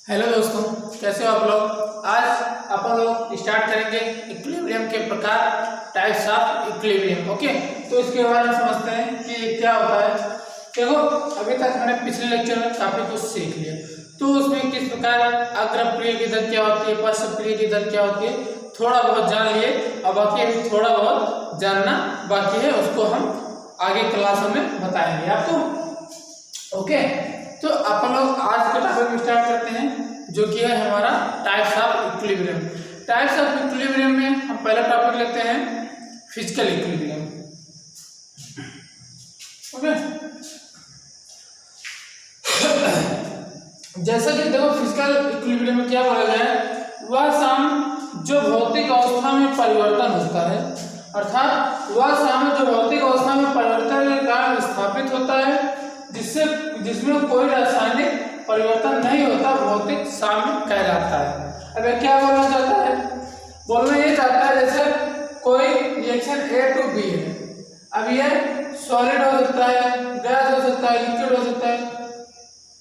Hello दोस्तों, कैसे हो आप लोग। आज अपन लोग स्टार्ट करेंगे इक्विलिब्रियम के प्रकार, टाइप्स ऑफ इक्विलिब्रियम। ओके, तो इसके बारे में समझते हैं कि क्या होता है। देखो, अभी तक मैंने पिछले लेक्चर में काफी कुछ सीख लिया, तो उसमें किस प्रकार अग्रप्रिय की दर क्या होती है, पश्चप्रिय की दर क्या होती है, थोड़ा बहुत जान लिए। और बाकी अभी थोड़ा बहुत जानना बाकी है, उसको हम आगे क्लासों में बताएंगे आपको। ओके, तो अपन लोग आज का टॉपिक स्टार्ट करते हैं, जो कि है हमारा types of equilibrium. Types of equilibrium में हम पहला टॉपिक लेते हैं फिजिकल इक्विलिब्रियम। ओके, जैसा कि देखो फिजिकल इक्विलिब्रियम में क्या बोला गया है, वह सम जो भौतिक अवस्था में परिवर्तन होता है, अर्थात वह सम जो भौतिक अवस्था में परिवर्तन के कारण स्थापित होता है, जिसमें कोई रासायनिक परिवर्तन नहीं होता, भौतिक साम्य कहलाता है। अब क्या बोलना चाहता है, बोलना ये चाहता है जैसे कोई रिएक्शन A to B है। अब ये सॉलिड हो सकता है, गैस हो सकता है, लिक्विड हो सकता है,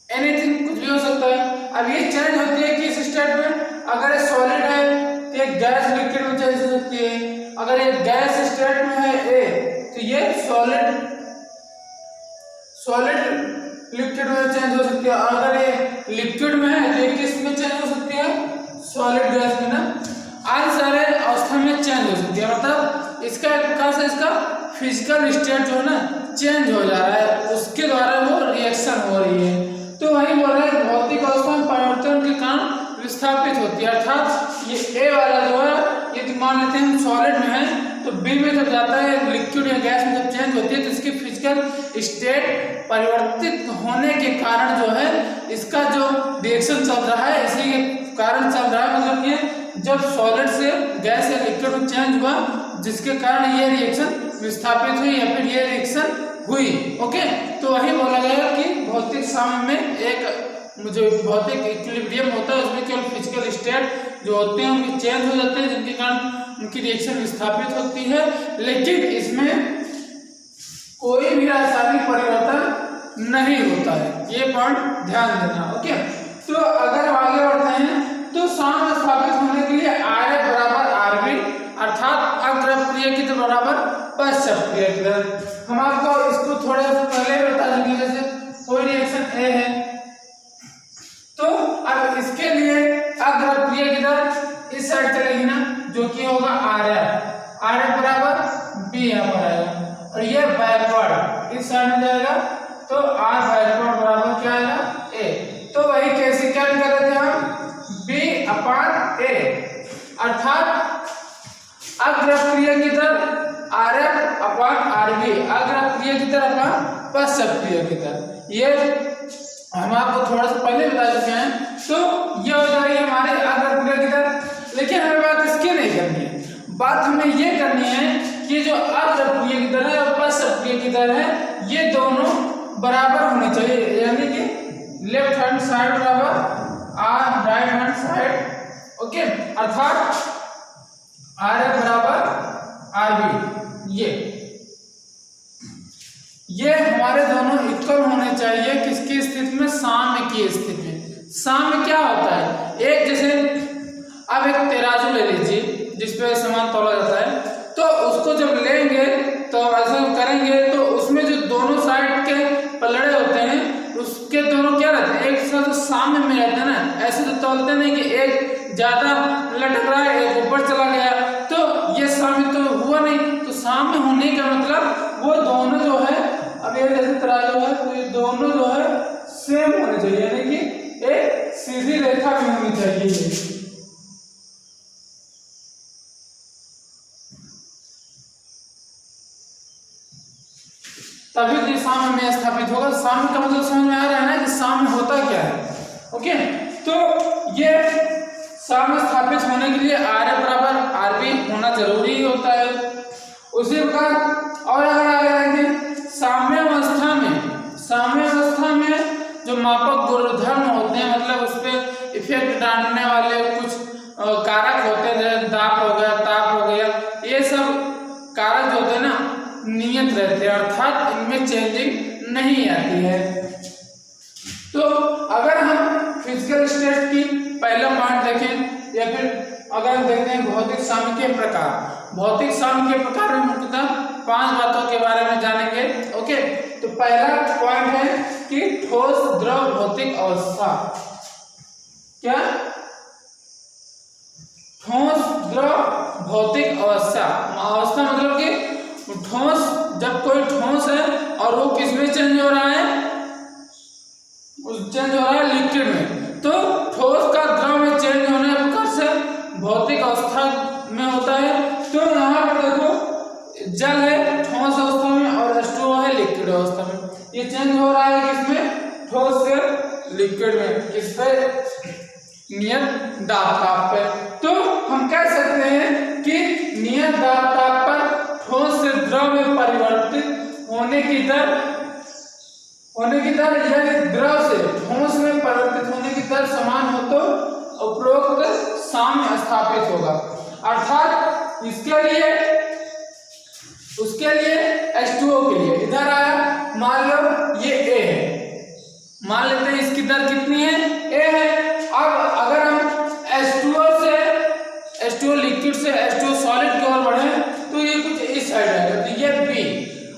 एनीथिंग, कुछ भी हो सकता है। अब ये चेंज होती है किस स्टेट में, अगर ये सॉलिड है तो ये गैस लिक्विड में चेंज हो सकती है। अगर ये गैस स्टेट में है A, तो ये सॉलिड लिक्विड में चेंज हो सकती है। अगर ये लिक्विड में है तो ये किस में चेंज हो सकती है, सॉलिड गैस में ना। सारे अवस्था में चेंज हो सकती है, मतलब इसका एक प्रकार से इसका फिजिकल स्टेट जो है ना चेंज हो जा रहा है, उसके द्वारा वो रिएक्शन हो रही है। तो वही बोल रहा है भौतिक अवस्था में परिवर्तन के कारण विस्थापित होती है। अर्थात ये ए वाला जो है, यदि मान लेते हैं हम सॉलिड में है, तो बी में जब जाता है लिक्विड या गैस में जब चेंज होती है, तो इसकी फिजिकल स्टेट परिवर्तित होने के कारण जो है इसका जो रिएक्शन चल रहा है, इसी के कारण चल रहा है। मतलब ये जब सॉलिड से गैस या लिक्विड में चेंज हुआ, जिसके कारण ये रिएक्शन विस्थापित हुई या फिर ये रिएक्शन हुई। ओके, तो वही बोला गया कि भौतिक साम्य में एक जो भौतिक इक्विलिब्रियम होता है, उसमें केवल फिजिकल स्टेट जो होते हैं उनके चेंज हो जाते हैं, जिनके कारण उनकी रिएक्शन विस्थापित होती है, लेकिन इसमें कोई भी रासायनिक परिवर्तन नहीं होता है। ये पॉइंट ध्यान देना। ओके, तो अगर आगे बढ़ते हैं तो साम्य स्थापित होने के लिए RF बराबर RB, अर्थात अग्रप्रिय की दर बराबर पश्चप्रिय की दर। हम आपको इसको थोड़ा सा पहले बता देंगे। जैसे कोई रिएक्शन A है, तो अब इसके लिए अग्रप्रिय की दर इस साइड चलेगी ना, जो कि होगा RF बराबर B यहाँ पर आएगा, और ये बैकवर्ड इस साइड में जाएगा, तो R बैकवर्ड बराबर क्या आएगा A। तो वही कैसे क्या कर रहे थे हम, B/A, अर्थात अग्रप्रिय की दर RF/RB, अग्रप्रिय की दर अपन पश्चप्रिय की दर। ये हम आपको थोड़ा सा पहले बता चुके हैं। तो ये हो जाएगी हमारे अग्रप्रिय की दर, लेकिन हमें बात इसकी नहीं करनी है। बात हमें ये करनी है कि जो अग्रप्रिय की दर है और पश्चप्रिय की दर है, ये दोनों बराबर होनी चाहिए, यानी कि लेफ्ट हैंड साइड बराबर और राइट हैंड साइड। ओके, अर्थात RF बराबर RB, ये हमारे दोनों इक्वल होने चाहिए। किसकी स्थिति में, साम्य की स्थिति में। साम्य क्या होता है, एक जैसे अब एक तराजू ले लीजिए जिसपे सामान तोला जाता है, तो उसको जब लेंगे तो ऐसा करेंगे तो उसमें जो दोनों साइड के पलड़े होते हैं, उसके दोनों क्या रहते हैं, एक साथ साम्य में रहते हैं ना। ऐसे तो तोलते नहीं कि एक ज्यादा लटक रहा है एक ऊपर चला गया, तो ये साम्य तो हुआ नहीं। तो साम्य होने का मतलब वो दोनों जो है, अब ये जैसे तराजू है, तो ये दोनों जो है सेम होने चाहिए, यानी कि एक सीधी रेखा भी होनी चाहिए। तभी तो साम्य में स्थापित होगा। साम्य का मतलब समझ में आ रहा है ना कि साम्य होता क्या है। ओके, तो ये साम्य स्थापित होने के लिए RF बराबर RB होना जरूरी होता है। उसी प्रकार और अगर आगे आएंगे साम्य अवस्था में जो मापक गुणधर्म होते हैं, मतलब उस पर इफेक्ट डालने वाले कुछ कारक होते हैं, जैसे दाब हो गया, ताप हो गया, ये सब कारक जो होते हैं ना नियत रहते हैं, अर्थात इनमें चेंजिंग नहीं आती है। तो अगर हम फिजिकल स्टेट की पहला पॉइंट देखें, या फिर अगर हम देखते हैं भौतिक साम्य के प्रकार। भौतिक साम्य के प्रकार में मुख्यतः 5 बातों के बारे में जानेंगे। ओके, तो पहला पॉइंट है कि ठोस द्रव भौतिक अवस्था। क्या? ठोस द्रव भौतिक अवस्था। अवस्था मतलब कि ठोस, जब कोई ठोस है और वो किसमें चेंज हो रहा है, चेंज हो रहा है लिक्विड में, तो ठोस का द्रव में चेंज होने प्रकार से भौतिक अवस्था में होता है। तो यहाँ पर देखो जल है ठोस अवस्था में और H2O है लिक्विड अवस्था में। ये चेंज हो रहा है किसमें, ठोस से लिक्विड में, किस पे, नियत दाब ताप पे। तो हम कह सकते हैं कि नियत दाब ताप पर ठोस से द्रव में परिवर्तित होने की दर यदि द्रव से ठोस में परिवर्तित होने की दर समान हो तो उपरोक्त साम्य स्थापित होगा। अर्थात उसके लिए H2O के लिए इधर आया, मान लो ये A है, मान लेते हैं इसकी दर कितनी है, A है। अब अगर हम H2O लिक्विड से H2O सॉलिड की ओर बढ़े तो ये कुछ इस साइड आएगा, तो ये B।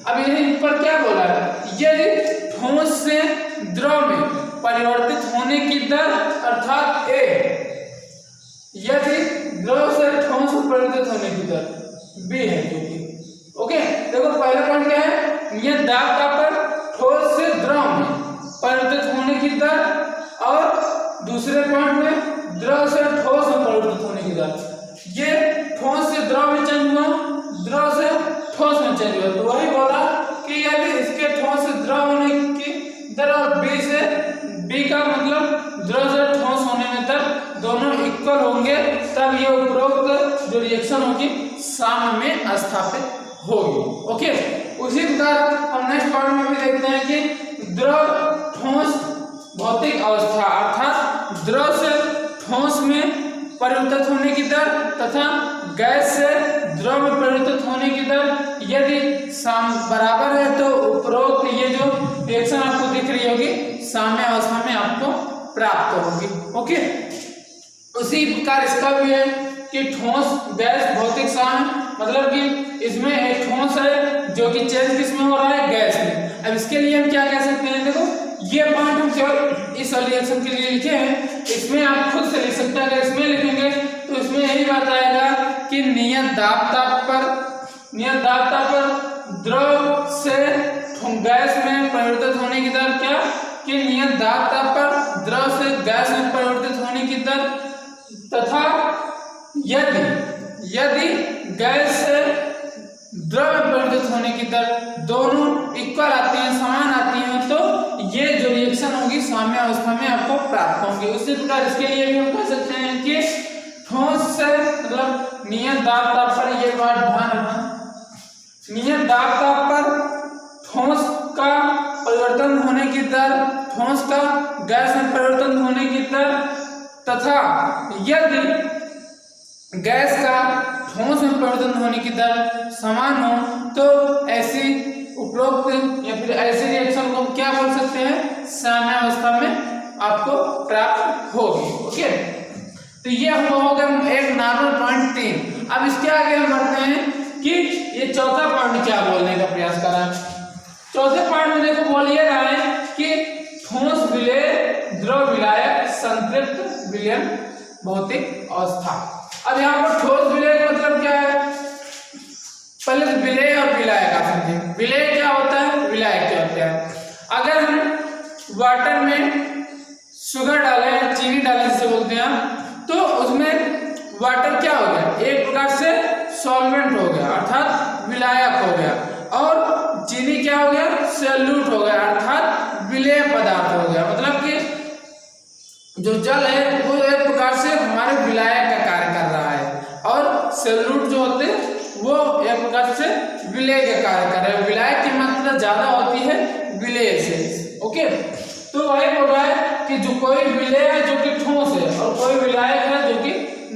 अब यही पर क्या बोला है, यदि ठोस से द्रव में परिवर्तित होने की दर अर्थात A, यदि द्रव से ठोस में परिवर्तित होने की दर B है जो कि ओके। देखो पहला पॉइंट क्या है, नियत दाब ताप पर ठोस से द्रव में परिवर्तित होने की दर, और दूसरे पॉइंट में द्रव से ठोस में परिवर्तित होने की दर। ये ठोस से द्रव में चेंज हुआ, द्रव से ठोस में चेंज हुआ, तो वही बोला कि यदि इसके ठोस से द्रव होने की दर और B का मतलब द्रव से ठोस होने में दर दोनों इक्वल होंगे, तब ये उपरोक्त जो रिएक्शन होगी साम्य में स्थापित होगी। ओके, उसी प्रकार हम नेक्स्ट पॉइंट में भी देखते हैं कि द्रव ठोस भौतिक अवस्था अर्थात द्रव से ठोस में परिवर्तित होने की दर तथा गैस से द्रव में परिवर्तित होने की दर यदि बराबर है तो उपरोक्त ये जो रिएक्शन आपको दिख रही होगी साम्य अवस्था में आपको प्राप्त होगी। ओके, उसी प्रकार इसका भी है कि ठोस गैस भौतिक साम्य, मतलब कि इसमें एक ठोस है जो कि चेंज किसमें हो रहा है, गैस में। अब इसके लिए हम क्या कह सकते हैं, देखो ये पॉइंट हम केवल इस रिएक्शन के लिए लिखे हैं, इसमें आप खुद से लिख सकते हैं। अगर इसमें लिखेंगे तो इसमें यही बात आएगा कि नियत दाब ताप पर द्रव से गैस में परिवर्तित होने की दर क्या, कि नियत दाब ताप पर द्रव से गैस में परिवर्तित होने की दर तथा यदि गैस से द्रव में परिवर्तित होने की दर दोनों इक्वल आती हैं, समान आती हैं, तो ये जो रिएक्शन होगी साम्य अवस्था में आपको प्राप्त होंगी। उसी प्रकार इसके लिए भी हम कह सकते हैं कि ठोस से मतलब नियत दाब ताप पर, ये बात ध्यान रखना, नियत दाब ताप पर ठोस का परिवर्तन होने की दर, ठोस का गैस में परिवर्तन होने की दर तथा यदि गैस का ठोस में परिवर्तन होने की दर समान हो तो ऐसी उपरोक्त या फिर ऐसे रिएक्शन को हम क्या बोल सकते हैं, साम्य अवस्था में आपको प्राप्त होगी। ओके, तो ये हम हो गए एक नॉर्मल पॉइंट 3। अब इसके आगे हम बढ़ते हैं कि ये चौथा पॉइंट क्या बोलने का प्रयास कर रहा है। चौथे पॉइंट में देखो बोल ये रहा है कि ठोस विलेय द्रव विलायक संतृप्त विलयन भौतिक अवस्था। अब यहाँ पर ठोस विलेय मतलब क्या है, पहले तो विलेय और विलायक आप समझें। विलेय क्या होता है, विलायक क्या होता है। अगर हम वाटर में शुगर डालें, चीनी डालें जिसे बोलते हैं, तो उसमें वाटर क्या हो गया, एक प्रकार से सॉल्वेंट हो गया अर्थात विलायक हो गया, और चीनी क्या हो गया, सॉल्यूट हो गया अर्थात विलेय पदार्थ हो गया। मतलब कि जो जल है वो एक प्रकार से हमारे विलायक का कार्य कर रहा है, और सॉल्यूट जो होते हैं वो एक प्रकार से विलेय का कार्य कर रहे हैं। विलायक की मात्रा ज्यादा होती है विलेय से। ओके, तो वही बोल रहा है कि जो कोई विलेय है जो कि ठोस है और कोई विलायक है जो कि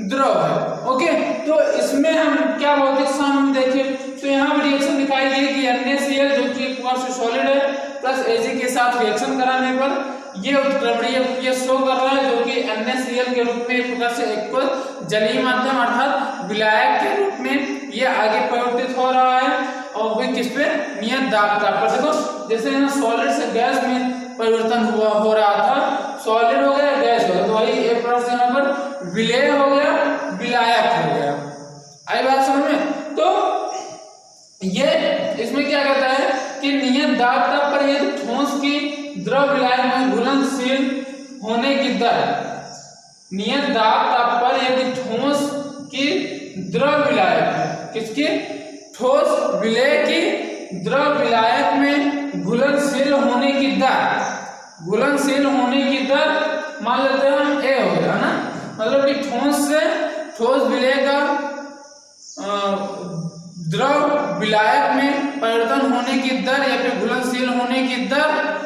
द्रव है। ओके, तो इसमें हम क्या भौतिक साम्य देखें तो यहाँ पर रिएक्शन दिखाई दी कि NaCl जो कि एक प्रकार से सॉलिड है प्लस Ag के साथ रिएक्शन कराने पर ये उत्क्रमणीय ये शो कर रहा है, जो कि NaCl के रूप में एक प्रकार से एक्वस जलीय माध्यम अर्थात विलायक के रूप में ये आगे परिवर्तित हो रहा है, और वो किस पे, नियत दाब ताप पर। देखो जैसे यहाँ सॉलिड से गैस में परिवर्तन हो रहा था, सॉलिड हो गया गैस हो गया, तो वही एक प्रकार से यहाँ पर विलेय हो गया विलायक हो गया। आई बात समझ में? तो ये इसमें क्या कहता है कि नियत दाब ताप पर यदि ठोस की द्रव विलायक में घुलनशील होने की दर, नियत दाब ताप पर यदि ठोस की द्रव विलायक में, किसकी, ठोस विलेय की द्रव विलायक में घुलनशील होने की दर, घुलनशील होने की दर मान लेते हैं हम ए हो गया ना, मतलब कि ठोस से ठोस विलेय का द्रव विलायक में परिवर्तन होने की दर या फिर घुलनशील होने की दर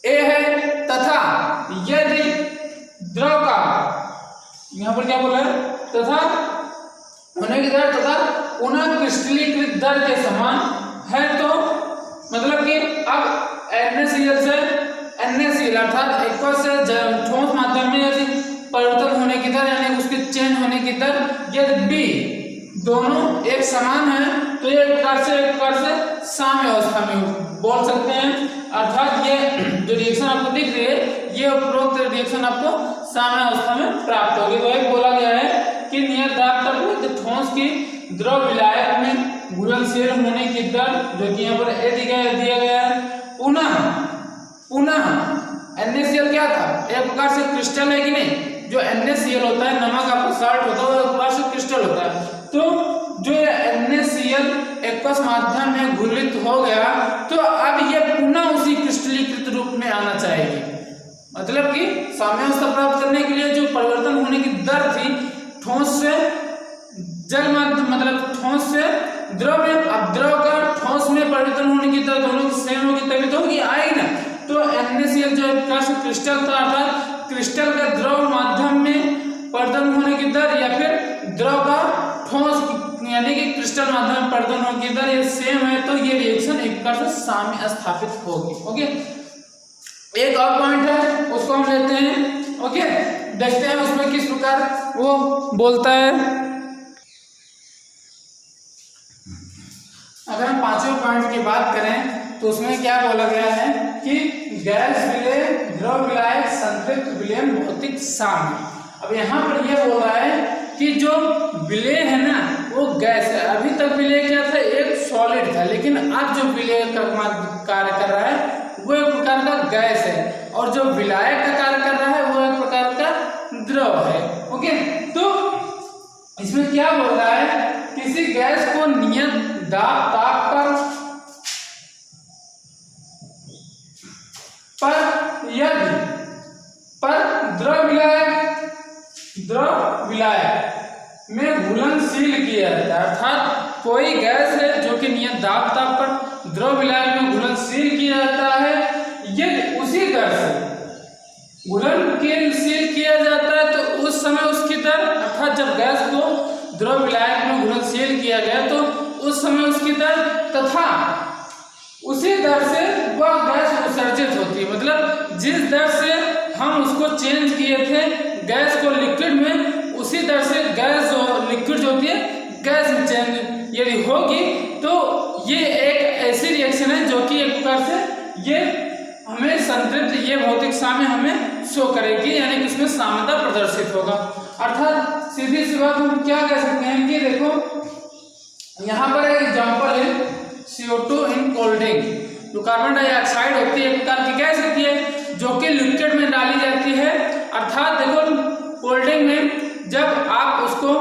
ए है, तथा यदि द्रव का, यहाँ पर क्या बोला है, तथा होने की दर तथा पुनः क्रिस्टलीकृत दर के समान है, तो मतलब कि अब NaCl से NaCl अर्थात एक्वस से ठोस माध्यम में यदि परिवर्तन होने की दर यानी उसके चेंज होने की दर यदि B दोनों एक समान है, तो ये एक प्रकार से साम्य अवस्था में बोल सकते हैं। अर्थात ये जो रिएक्शन आपको दिख रही है, ये उपरोक्त रिएक्शन आपको साम्य अवस्था में प्राप्त होगी। तो एक बोला गया है कि नियत दाब ताप पर ठोस की द्रव विलायक में घुलनशील होने की दर, जो कि यहाँ पर ए दिया गया है, पुनः NaCl क्या था, एक प्रकार से क्रिस्टल है कि नहीं, जो NaCl होता है, नमक आपका साल्ट होता है, वो एक प्रकार से क्रिस्टल होता है। तो जो NaCl एक्वस माध्यम में घुलित हो गया, तो अब ये पुनः उसी क्रिस्टलीकृत रूप में आना चाहिए, मतलब कि साम्यावस्था प्राप्त करने के लिए जो परिवर्तन होने की दर थी ठोस से जल माध्यम, मतलब ठोस से द्रव में, अब द्रव का ठोस में परिवर्तन होने की दर दोनों की सेम होगी तभी तो होगी, आएगी ना। तो NaCl जो एक प्रकार से क्रिस्टल था, अर्थात क्रिस्टल का द्रव माध्यम में परिवर्तन होने की दर या फिर द्रव का ठोस यानी कि क्रिस्टल माध्यम में परिवर्तन होने की दर ये सेम है, तो ये रिएक्शन एक प्रकार से साम्य स्थापित होगी। ओके, एक और पॉइंट है उसको हम लेते हैं। ओके, देखते हैं उसमें किस प्रकार वो बोलता है। अगर हम पांचवें पॉइंट की बात करें तो उसमें क्या बोला गया है कि गैस विलेय द्रव विलायक संतृप्त विलयन भौतिक साम्य। अब यहाँ पर यह बोल रहा है कि जो विलेय है ना वो गैस है। अभी तक विलेय क्या था, एक सॉलिड था, लेकिन अब जो विलेय का कार्य कर रहा है वो एक प्रकार का गैस है, और जो विलायक का कार्य कर रहा है वो एक प्रकार का द्रव है। ओके, तो इसमें क्या बोल रहा है, किसी गैस को नियत दाब ताप पर यदि द्रव विलायक में घुलनशील किया जाता है, अर्थात कोई गैस है जो कि नियत दाब ताप पर द्रव विलायक में घुलनशील किया जाता है, यदि उसी दर से घुलनशील किया जाता है तो उस समय उसकी दर, अर्थात जब गैस को द्रव विलायक में घुलनशील किया गया तो उस समय उसकी दर तथा उसी दर से वह गैस उत्सर्जित होती है। मतलब जिस दर से हम उसको चेंज किए थे गैस को लिक्विड में, उसी दर से गैस जो लिक्विड जो होती है गैस में चेंज यदि होगी तो ये एक ऐसी रिएक्शन है जो कि एक प्रकार से ये हमें संतृप्त, ये भौतिक साम्य हमें शो करेगी, यानी कि इसमें साम्यता प्रदर्शित होगा। अर्थात सीधी सी बात हम क्या कह सकते हैं कि देखो यहाँ पर एक एग्जाम्पल है CO2 इन कोल्ड ड्रिंक। जो कार्बन डाइऑक्साइड होती है एक प्रकार की गैस होती है जो कि लिक्विड में डाली जाती है। अर्थात देखो कोल्ड ड्रिंक में जब आप उसको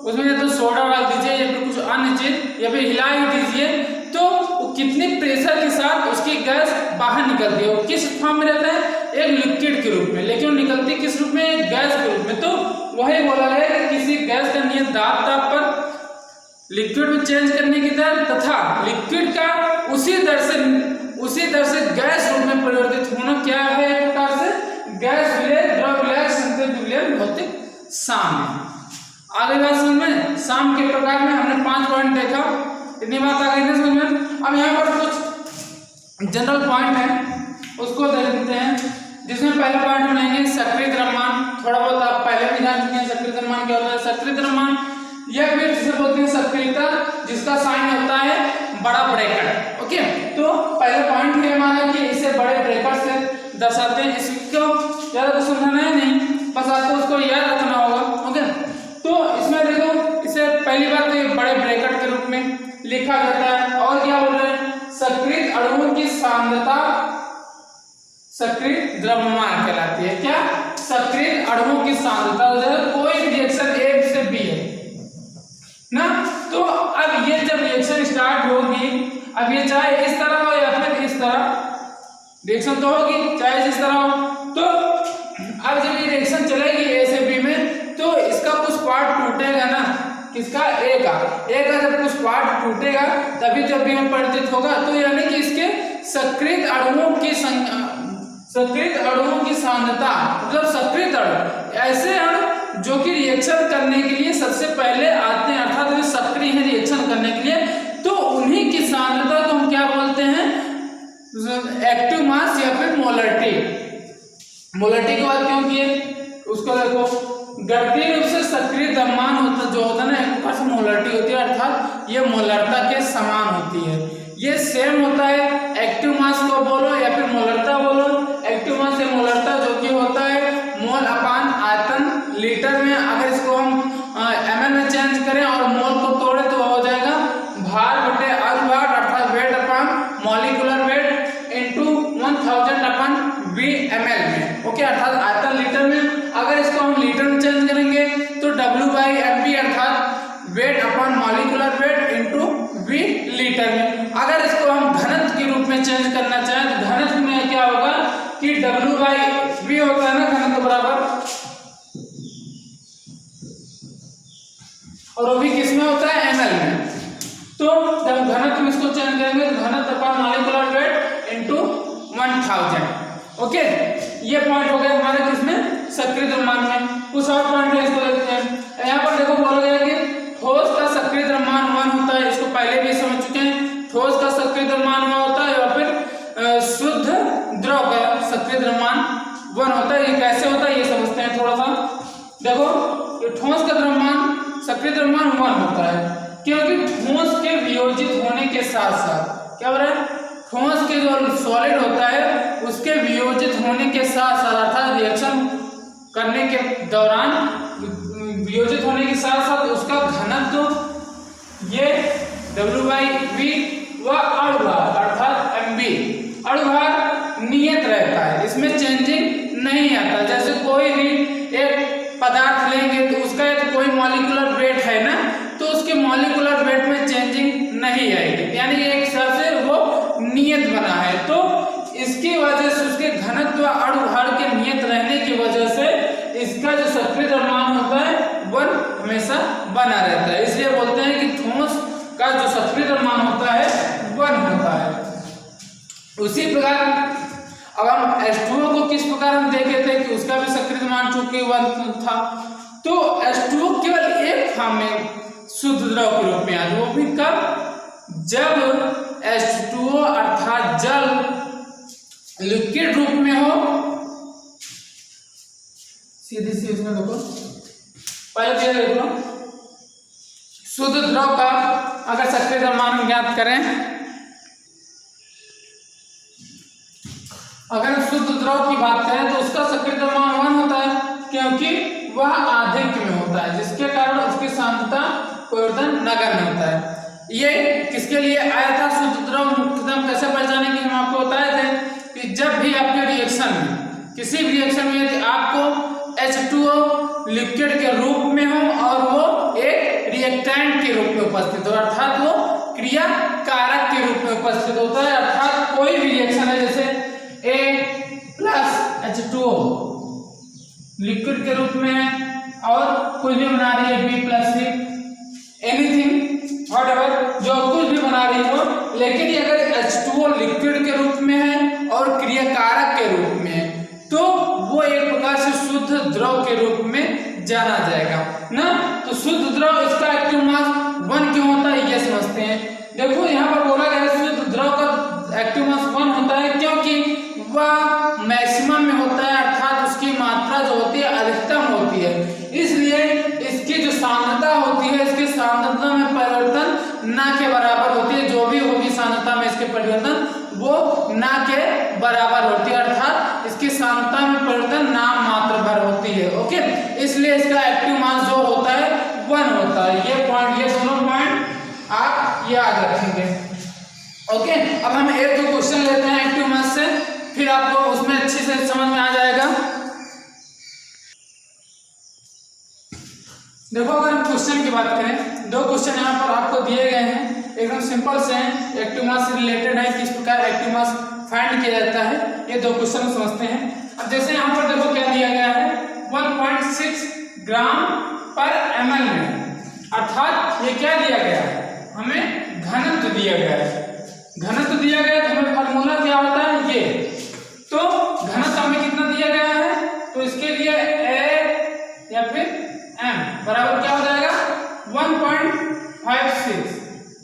उसमें तो सोडा डाल दीजिए या फिर कुछ अन्य चीज या फिर हिला ही दीजिए तो कितने प्रेशर के साथ उसकी गैस बाहर निकलती है। वो किस फॉर्म में रहता है, एक लिक्विड के रूप में, लेकिन वो निकलती किस रूप में, गैस के रूप में। तो वही बोला गया कि किसी गैस का नियत दाब ताप पर लिक्विड में चेंज करने की दर तथा लिक्विड का उसी दर से गैस रूप में परिवर्तित होना क्या है, एक प्रकार से गैस विलेय द्रव विलायक संतृप्त विलयन भौतिक साम्य। आगे बात समझ में, साम्य के प्रकार में हमने 5 पॉइंट देखा, इतनी बात आ गई ना समझ में। अब यहाँ पर कुछ जनरल पॉइंट है उसको देख लेते हैं। इसमें पहला पॉइंट हम लेंगे सक्रिय द्रव्यमान। थोड़ा बहुत आप पहले भी जान चुके हैं सक्रिय द्रव्यमान क्या होता है। सक्रिय द्रव्यमान या फिर जिसे बोलते हैं सक्रियता, जिसका साइन होता है बड़ा ब्रैकेट। ओके, तो पहला पॉइंट है हमारा कि इसे बड़े ब्रैकेट से दर्शाते हैं। इसको ज्यादा तो समझाना है नहीं, बस आपको उसको याद रखना होगा। ओके, तो इसमें देखो इसे पहली बात तो ये बड़े ब्रैकेट के रूप में लिखा जाता है। और क्या बोल रहे हैं, सक्रिय अणुओं की सांद्रता सक्रिय द्रव्यमान कहलाती है। क्या, सक्रिय अणुओं की सांद्रता, कोई भी रिएक्शन ए से बी है ना, तो अब ये जब रिएक्शन स्टार्ट होगी, अब ये चाहे इस तरह हो या फिर इस तरह रिएक्शन तो होगी, चाहे जिस तरह हो। तो अब जब ये रिएक्शन चलेगी ए से बी में, तो इसका कुछ पार्ट टूटेगा ना, किसका, ए का जब कुछ पार्ट टूटेगा तभी जब भी हम परिचित होगा। तो यानी कि इसके सक्रिय अणुओं की सांद्रता, मतलब सक्रिय अणु ऐसे अणु जो कि रिएक्शन करने के लिए सबसे पहले आते हैं, अर्थात वे सक्रिय हैं रिएक्शन करने के लिए, तो उन्हीं की सांद्रता को हम क्या बोलते हैं, एक्टिव मास या फिर मोलरिटी। मोलरिटी की बात क्यों की है, उसको देखो, गणितीय रूप से सक्रिय द्रव्यमान होता जो होता है ना, एक प्रकार से मोलरिटी होती है, अर्थात ये मोलरता के समान होती है। ये सेम होता है, एक्टिव मास को बोलो या फिर मोलरता बोलो। एक्टिव मास या मोलरता जो कि होता है मोल अपान आयतन लीटर में। अगर इसको हम ml में चेंज करें और मोल को तोड़े तो हो जाएगा भार बटे अनुभार, अर्थात वेट अपान मॉलिक्यूलर वेट इनटू 1000 अपन VmL में। ओके, अर्थात आयतन लीटर में। अगर इसको हम लीटर में चेंज करेंगे तो W/mv अर्थात weight upon molecular weight into V litre में। अगर इसको हम घनत्व के रूप में चेंज करना चाहें तो घनत्व में क्या होगा कि W/V होता है ना घनत्व बराबर, और वो भी किसमें होता है, ml में। तो जब घनत्व में इसको चेंज करेंगे तो घनत्व upon molecular weight into 1000। Okay, ये पॉइंट हो गया हमारे किसमें, सक्रिय द्रव्यमान में। कुछ और पॉइंट है, इसको देखते हैं। यहाँ पर देखो बोला गया कि ठोस का सक्रिय द्रव्यमान 1 होता है, इसको पहले भी समझ चुके हैं। ठोस का सक्रिय द्रव्यमान 1 होता है या फिर शुद्ध द्रव का सक्रिय द्रव्यमान 1 होता है। ये कैसे होता है ये समझते हैं थोड़ा सा। देखो, ठोस का द्रव्यमान सक्रिय द्रव्यमान 1 होता है क्योंकि ठोस के वियोजित होने के साथ साथ, क्या हो रहा है, ठोस के जो सॉलिड होता है उसके वियोजित होने के साथ साथ, अर्थात रिएक्शन करने के दौरान वियोजित होने के साथ साथ उसका घनत्व ये W/V व अणुभार अर्थात mv अणुभार नियत रहता है, इसमें चेंजिंग नहीं आता। जैसे कोई भी एक पदार्थ लेंगे तो उसका एक कोई मॉलिक्यूलर वेट है ना, तो उसके मॉलिक्यूलर वेट में चेंजिंग नहीं आएगी, यानी एक हिसाब से वो नियत बना है। तो इसकी वजह से उसके घनत्व अणुभार के नियत रहने की वजह से इसका जो सक्रिय द्रव्यमान होता है वह हमेशा बना रहता है। इसलिए बोलते हैं कि ठोस का जो सक्रिय द्रव्यमान होता है 1 होता है। उसी प्रकार अब हम H2O को किस प्रकार हम देखे थे कि उसका भी सक्रिय द्रव्यमान चूंकि 1 था, तो H2O केवल एक फॉर्म में शुद्ध द्रव के रूप में आता, वो भी कब, जब H2O अर्थात जल लिक्विड रूप में हो। सीधी सी उसमें देखो, पहले ये देख लो, शुद्ध द्रव का अगर सक्रिय द्रव्यमान ज्ञात करें, अगर शुद्ध द्रव की बात करें तो उसका सक्रिय द्रव्यमान 1 होता है क्योंकि वह आधिक्य में होता है, जिसके कारण उसकी सांद्रता परिवर्तन नगण्य होता है। ये किसके लिए आया था, शुद्ध द्रव मुख्यतः कैसे पहचानेंगे, हम आपको बताए थे कि जब भी आपके रिएक्शन में, किसी भी रिएक्शन में यदि आपको H2O लिक्विड के रूप में हो और वो एक रिएक्टेंट के रूप में उपस्थित हो, अर्थात वो क्रिया कारक के रूप में उपस्थित होता है, अर्थात कोई भी रिएक्शन है जैसे A+H2O लिक्विड के रूप में है और कुछ भी बना रही है B+C, एनीथिंग व्हाटएवर, जो कुछ भी बना रही हो, लेकिन ये अगर H2O लिक्विड के रूप में है और क्रिया कारक के रूप में है तो वो एक प्रकार से शुद्ध द्रव के रूप में जाना जाएगा ना। तो शुद्ध द्रव, इसका एक्टिव मास 1 क्यों होता है ये समझते हैं। देखो यहाँ पर बोला गया शुद्ध द्रव का एक्टिव मास 1 होता है क्योंकि वह मैक्सिमम में होता है, जो होती है अधिकतम होती है, इसलिए इसकी जो सांद्रता होती है, इसकी सांद्रता में परिवर्तन ना के बराबर होती है। जो भी होगी सांद्रता में इसके परिवर्तन वो ना के बराबर होती है, अर्थात इसकी सांद्रता में परिवर्तन नाम मात्र भर होती है। ओके, इसलिए इसका एक्टिव मास जो होता है 1 होता है। ये पॉइंट, ये दोनों पॉइंट आप याद रखेंगे। ओके, अब हम एक दो क्वेश्चन लेते हैं एक्टिव मास से, फिर आपको उसमें अच्छे से समझ में आ जाएगा। देखो, अगर हम क्वेश्चन की बात करें, दो क्वेश्चन यहाँ पर आपको दिए गए हैं, एकदम सिंपल से हैं, एक्टिव मास से रिलेटेड है, किस प्रकार एक्टिव मास फाइंड किया जाता है, ये दो क्वेश्चन समझते हैं। अब जैसे यहाँ पर देखो क्या दिया गया है, 1.6 ग्राम पर ml में, अर्थात ये क्या दिया गया है, हमें घनत्व दिया गया है। घनत्व दिया गया है तो हमें फार्मूला क्या होता है, ये तो घनत्व हमें कितना दिया गया है, तो इसके लिए A या फिर M बराबर क्या हो जाएगा 1.56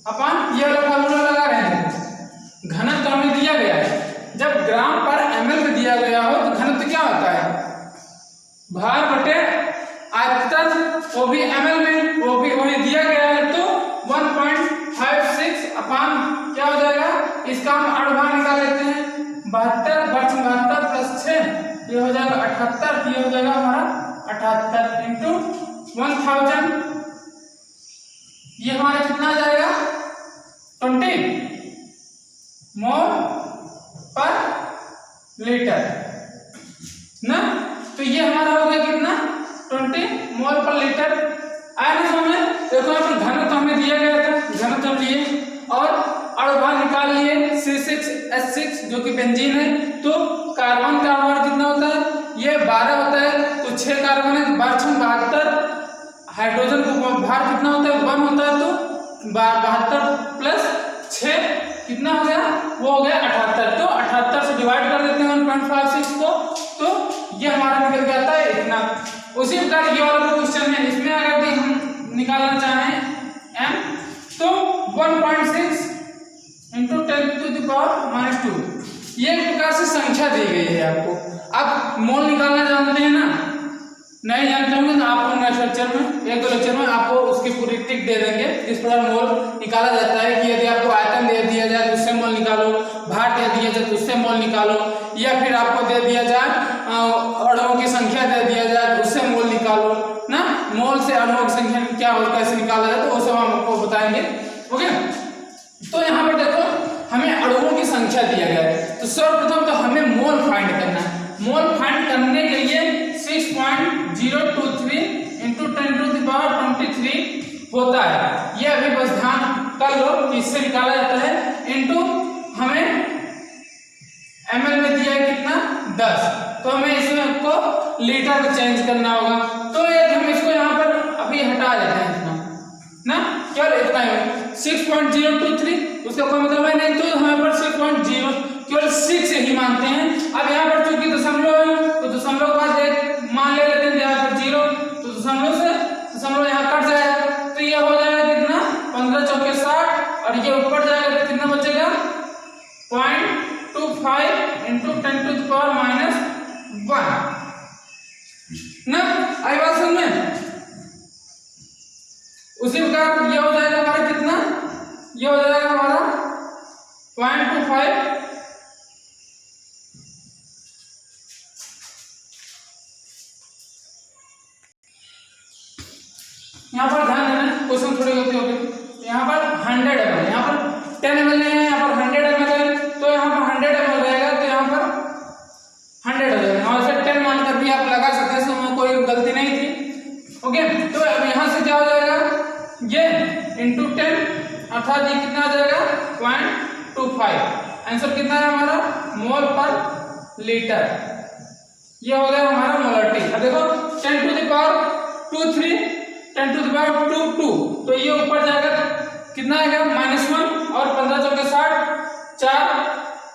अपन ये वाला फार्मूला लगा रहे हैं। घनत्व हमें दिया गया है, जब ग्राम पर ml में दिया गया हो तो घनत्व क्या होता है, भार बटे आयतन, वो भी ml में, वो भी वही दिया गया है, तो 1.56 अपान क्या हो जाएगा, इसका हम अड़भार निकाल लेते हैं, 72 प्लस 6 ये हो जाएगा 78, ये हो जाएगा हमारा 78 इंटू 1000, ये हमारा कितना आ जाएगा 20 मोल पर लीटर ना, तो ये हमारा हो गया कितना 20 मोल पर लीटर। आया ना समझ में? देखो यहाँ पर घनत्व हमें दिया गया था, घनत्व लिए और अणुभार निकाल लिए C6H6 जो कि बेंजीन है, तो कार्बन का अणुभार कितना होता है, ये 12 होता है, तो 6 कार्बन है, 72, हाइड्रोजन का भार कितना होता है 1 होता है, तो 72 प्लस 6 कितना हो गया, वो हो गया 78, तो 78 से डिवाइड कर देते हैं 1.56 को, तो ये हमारा निकल जाता है इतना। उसी प्रकार ये वाला क्वेश्चन है, इसमें अगर हम निकालना चाहें m, तो 1.6 इंटू 10⁻², ये एक प्रकार से संख्या दी गई है आपको। आप मोल निकालना जानते हैं ना, नहीं जानते होंगे तो आपको नेक्स्ट लेक्चर में, एक दो लेक्चर में आपको उसकी पूरी ट्रिक दे देंगे, जिस प्रकार मोल निकाला जाता है कि यदि आपको आयतन दे दिया जाए तो उससे मोल निकालो, भार दे दिया जाए तो उससे मोल निकालो, या फिर आपको दे दिया जाए अणुओं की संख्या दे दिया जाए तो उससे मोल निकालो ना, मोल से अणुओं की संख्या क्या होता है कैसे निकाला जाए, तो वो सब हम आपको बताएंगे। ओके, तो यहाँ पर देखो हमें अणुओं की संख्या दिया गया है, तो सर्वप्रथम तो हमें मोल फाइंड करना है। मोल फाइंड करने के लिए 6.023 इंटू 10⁻23 होता है, ये अभी बस ध्यान कर लो कि इससे निकाला जाता है, इंटू हमें ml में दिया है कितना 10, तो हमें इसमें को लीटर में चेंज करना होगा, तो यदि हम इसको यहाँ पर अभी हटा देते हैं इतना ना, केवल इतना ही 6.023, उसका कोई मतलब है नहीं, तो हमें पर 6.0 केवल 6 ही मानते हैं। अब यहाँ पर चूंकि दशमलव है, तो दशमलव के बाद एक मान ले लेते हैं, यहाँ पर 0, तो दशमलव से दशमलव यहाँ कट जाएगा, तो ये हो जाएगा कितना 15 चौके 60, और ये ऊपर जाएगा तो कितना बचेगा 0.25 इंटू 10⁻⁻1 ना, आई बात समझ में? उसी प्रकार ये हो जाएगा हमारा कितना, ये हो जाएगा हमारा 0.25 यहाँ पर ध्यान देना, क्वेश्चन थोड़ी होती होगी, यहाँ पर 100 ml, यहाँ पर 10 ml नहीं है, यहाँ पर 100 ml है, तो यहाँ पर 100 ml रहेगा, तो यहाँ पर 100 हो जाएगा, और से 10 मानकर भी आप लगा सकते हैं, इसमें कोई गलती नहीं थी। ओके, तो अब यहाँ से क्या हो जाएगा, ये इंटू 10, अर्थात ये कितना आ जाएगा 0.25, आंसर कितना है हमारा मोल पर लीटर, ये हो गया हमारा मोलरिटी। अब देखो 10⁻23 10⁻22, तो ये ऊपर जाएगा तो कितना आएगा -1, और 15 चौके 60, 4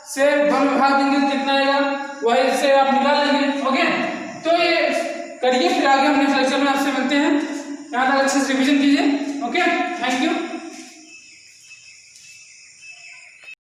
से 1 भाग देंगे तो कितना आएगा, वही से आप निकाल लेंगे। ओके, तो ये करिए, फिर आगे हम नेक्स्ट लेक्चर में आपसे मिलते हैं, यहाँ तक अच्छे से रिवीजन कीजिए। Okay, thank you.